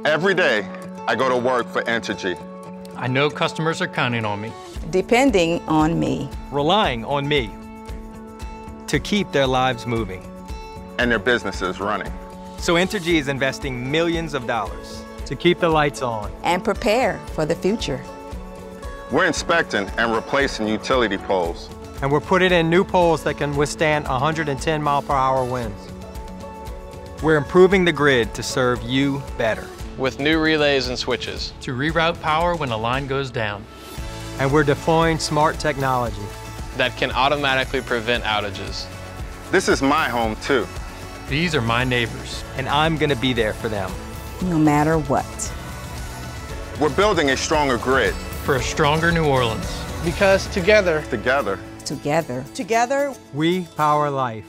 Every day, I go to work for Entergy. I know customers are counting on me. Depending on me. Relying on me to keep their lives moving. And their businesses running. So Entergy is investing millions of dollars to keep the lights on. And prepare for the future. We're inspecting and replacing utility poles. And we're putting in new poles that can withstand 110 mile-per-hour winds. We're improving the grid to serve you better. With new relays and switches. To reroute power when a line goes down. And we're deploying smart technology that can automatically prevent outages. This is my home, too. These are my neighbors. And I'm going to be there for them. No matter what. We're building a stronger grid. For a stronger New Orleans. Because together, Together, Together, we power life.